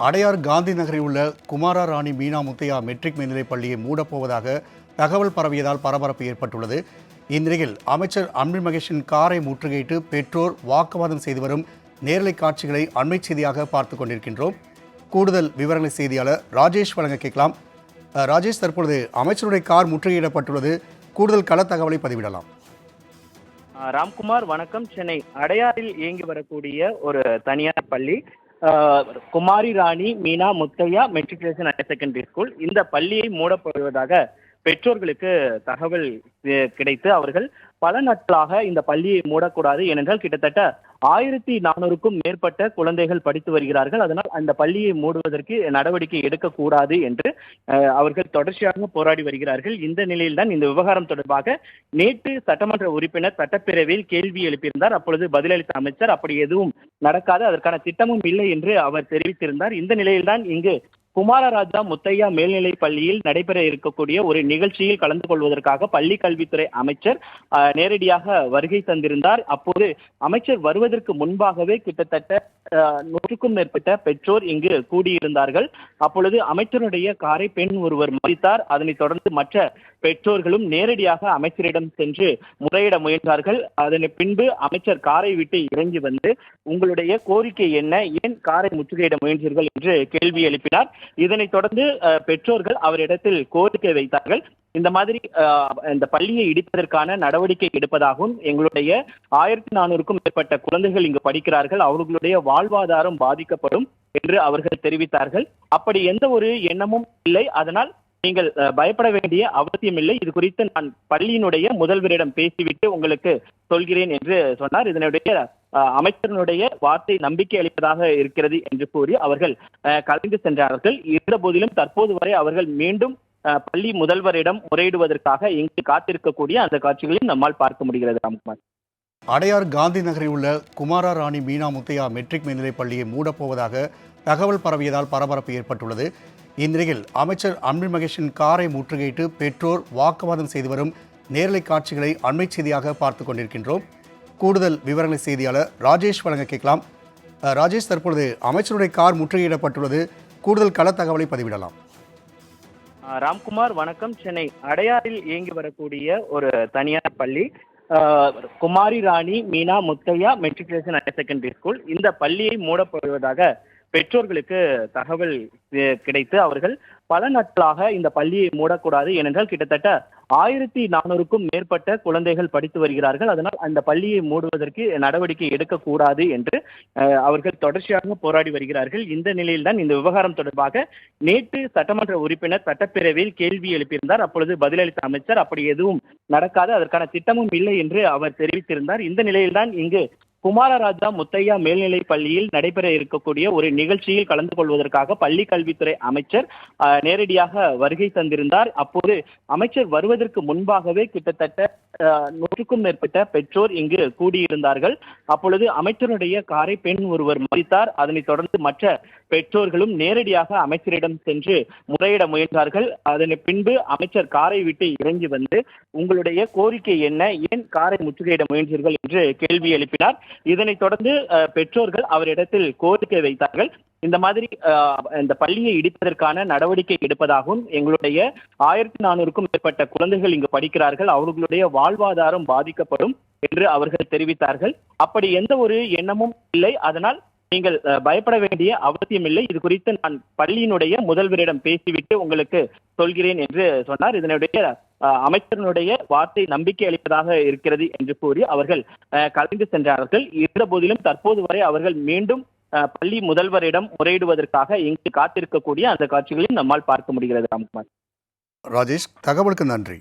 அடையார் காந்தி நகரில் உள்ள குமாரா ராணி மீனா முத்தையா மெட்ரிக் மேல்நிலைப் பள்ளியை மூடப்போவதாக தகவல் பரவியதால் பரபரப்பு ஏற்பட்டுள்ளது. இந்நிலையில் அமைச்சர் அன்பில் மகேஷின் காரை முற்றுகையிட்டு பெற்றோர் வாக்குவாதம் செய்து வரும் நேரலை காட்சிகளை அண்மை செய்தியாக பார்த்துக் கொண்டிருக்கின்றோம். கூடுதல் விவரங்களை செய்தியாளர் ராஜேஷ் வழங்க கேட்கலாம். ராஜேஷ், தற்பொழுது அமைச்சருடைய கார் முற்றுகையிடப்பட்டுள்ளது. கூடுதல் கள தகவலை பதிவிடலாம். ராம்குமார், வணக்கம். சென்னை அடையாறில் இயங்கி வரக்கூடிய ஒரு தனியார் பள்ளி Kumari Rani Meena Muthiah matriculation higher secondary school. இந்த பள்ளியை மூடப்படுவதாக பெற்றோர்களுக்கு தகவல் கிடைத்து அவர்கள் பல நாட்களாக இந்த பள்ளியை மூடக்கூடாது, ஏனென்றால் கிட்டத்தட்ட 1400க்கும் மேற்பட்ட குழந்தைகள் படித்து வருகிறார்கள். அதனால் அந்த பள்ளியை மூடுவதற்கு நடவடிக்கை எடுக்கக்கூடாது என்று அவர்கள் தொடர்ச்சியாக போராடி வருகிறார்கள். இந்த நிலையில்தான் இந்த விவகாரம் தொடர்பாக நேற்று சட்டமன்ற உறுப்பினர் சட்டப்பேரவையில் கேள்வி எழுப்பியிருந்தார். அப்பொழுது பதிலளித்த அமைச்சர் அப்படி எதுவும் நடக்காது, அதற்கான திட்டமும் இல்லை என்று அவர் தெரிவித்திருந்தார். இந்த நிலையில்தான் இங்கு குமாரராஜா முத்தையா மேல்நிலைப் பள்ளியில் நடைபெற இருக்கக்கூடிய ஒரு நிகழ்ச்சியில் கலந்து கொள்வதற்காக பள்ளி கல்வித்துறை அமைச்சர் நேரடியாக வருகை தந்திருந்தார். அப்போது அமைச்சர் வருவதற்கு முன்பாகவே கிட்டத்தட்ட 100க்கும் மேற்பட்ட பெற்றோர் இங்கு கூடியிருந்தார்கள். அப்பொழுது அமைச்சருடைய காரை பெண் ஒருவர் மறித்தார். அதனைத் தொடர்ந்து மற்ற பெற்றோர்களும் நேரடியாக அமைச்சரிடம் சென்று முறையிட முயன்றார்கள். அதன் பின்பு அமைச்சர் காரை விட்டு இறங்கி வந்து உங்களுடைய கோரிக்கை என்ன, ஏன் காரை முற்றுகையிட முயன்றீர்கள் என்று கேள்வி எழுப்பினார். இதனைத் தொடர்ந்து பெற்றோர்கள் அவரிடத்தில் கோரிக்கை வைத்தார்கள். இந்த மாதிரி இந்த பள்ளியை இடிப்பதற்கான நடவடிக்கை எடுப்பதாகவும், எங்களுடைய 1400க்கும் மேற்பட்ட குழந்தைகள் இங்கு படிக்கிறார்கள், அவர்களுடைய வாழ்வாதாரம் பாதிக்கப்படும் என்று அவர்கள் தெரிவித்தார்கள். அப்படி எந்த ஒரு எண்ணமும் இல்லை, அதனால் நீங்கள் பயப்பட வேண்டிய அவசியம் இல்லை, இது குறித்து நான் பள்ளியினுடைய முதல்வரிடம் பேசிவிட்டு உங்களுக்கு சொல்கிறேன் என்று சொன்னார். இதனுடைய அமைச்சர்களுடைய வார்த்தை நம்பிக்கை அளிப்பதாக இருக்கிறது என்று கூறி அவர்கள் கலைந்து சென்றார்கள். இருந்த போதிலும் தற்போது வரை அவர்கள் மீண்டும் பள்ளி முதல்வரிடம் முறையிடுவதற்காக இங்கு காத்திருக்கக்கூடிய அந்த காட்சிகளையும் நம்மால் பார்க்க முடிகிறது. ராம்குமார், அடையார் காந்தி நகரில் உள்ள குமாரா ராணி மீனா முத்தையா மெட்ரிக் மேல்நிலைப் பள்ளியை மூடப்போவதாக தகவல் பரவியதால் பரபரப்பு ஏற்பட்டுள்ளது. இந்நிலையில் அமைச்சர் அன்பில் மகேஷின் காரை முற்றுகையிட்டு பெற்றோர் வாக்குவாதம் செய்து வரும் நேரலை காட்சிகளை அண்மை செய்தியாக பார்த்துக் கொண்டிருக்கின்றோம். கூடுதல் விவரங்களை செய்தியாளர் ராஜேஷ் வழங்க கேட்கலாம். ராஜேஷ், தற்பொழுது அமைச்சருடைய கார் முற்றுகையிடப்பட்டுள்ளது. கூடுதல் கள தகவலை பதிவிடலாம். ராம்குமார், வணக்கம். சென்னை அடையாறில் இயங்கி வரக்கூடிய ஒரு தனியார் பள்ளி Kumari Rani Meena Muthiah matriculation higher secondary school. இந்த பள்ளியை மூடப்படுவதாக பெற்றோர்களுக்கு தகவல் கிடைத்து அவர்கள் பல நாட்களாக இந்த பள்ளியை மூடக்கூடாது, ஏனென்றால் கிட்டத்தட்ட 1400க்கும் மேற்பட்ட குழந்தைகள் படித்து வருகிறார்கள், அதனால் அந்த பள்ளியை மூடுவதற்கு நடவடிக்கை எடுக்கக்கூடாது என்று அவர்கள் தொடர்ச்சியாக போராடி வருகிறார்கள். இந்த நிலையில்தான் இந்த விவகாரம் தொடர்பாக நேற்று சட்டமன்ற உறுப்பினர் சட்டப்பேரவையில் கேள்வி எழுப்பியிருந்தார். அப்பொழுது பதிலளித்த அமைச்சர் அப்படி எதுவும் நடக்காது, அதற்கான திட்டமும் இல்லை என்று அவர் தெரிவித்திருந்தார். இந்த நிலையில்தான் இங்கு குமாரராஜா முத்தையா மேல்நிலைப் பள்ளியில் நடைபெற இருக்கக்கூடிய ஒரு நிகழ்ச்சியில் கலந்து கொள்வதற்காக பள்ளி கல்வித்துறை அமைச்சர் நேரடியாக வருகை தந்திருந்தார். அப்போது அமைச்சர் வருவதற்கு முன்பாகவே கிட்டத்தட்ட 100க்கும் மேற்பட்ட பெற்றோர் இங்கு கூடியிருந்தார்கள். அப்பொழுது அமைச்சருடைய காரை பெண் ஒருவர் மறித்தார். அதனைத் தொடர்ந்து மற்ற பெற்றோர்களும் நேரடியாக அமைச்சரிடம் சென்று முறையிட முயன்றார்கள். அதன் பின்பு அமைச்சர் காரை விட்டு இறங்கி வந்து உங்களுடைய கோரிக்கை என்ன, ஏன் காரை முற்றுகையிட முயன்றீர்கள் என்று கேள்வி எழுப்பினார். இதனைத் தொடர்ந்து பெற்றோர்கள் அவரிடத்தில் கோரிக்கை வைத்தார்கள். இந்த மாதிரி இந்த பள்ளியை இடிப்பதற்கான நடவடிக்கை எடுப்பதாகவும், எங்களுடைய 1400க்கும் மேற்பட்ட குழந்தைகள் இங்கு படிக்கிறார்கள், அவர்களுடைய வாழ்வாதாரம் பாதிக்கப்படும் என்று அவர்கள் தெரிவித்தார்கள். அப்படி எந்த ஒரு எண்ணமும் இல்லை, அதனால் நீங்கள் பயப்பட வேண்டிய அவசியம் இல்லை, இது குறித்து நான் பள்ளியினுடைய முதல்வரிடம் பேசிவிட்டு உங்களுக்கு சொல்கிறேன் என்று சொன்னார். இதனுடைய அமைச்சர்களுடைய வார்த்தை நம்பிக்கை அளிப்பதாக இருக்கிறது என்று கூறி அவர்கள் கலைந்து சென்றார்கள். இருந்த போதிலும் தற்போது வரை அவர்கள் மீண்டும் பள்ளி முதல்வரிடம் முறையிடுவதற்காக இங்கு காத்திருக்கக்கூடிய அந்த காட்சிகளையும் நம்மால் பார்க்க முடிகிறது. ராம்குமார், ராஜேஷ், தகவலுக்கு நன்றி.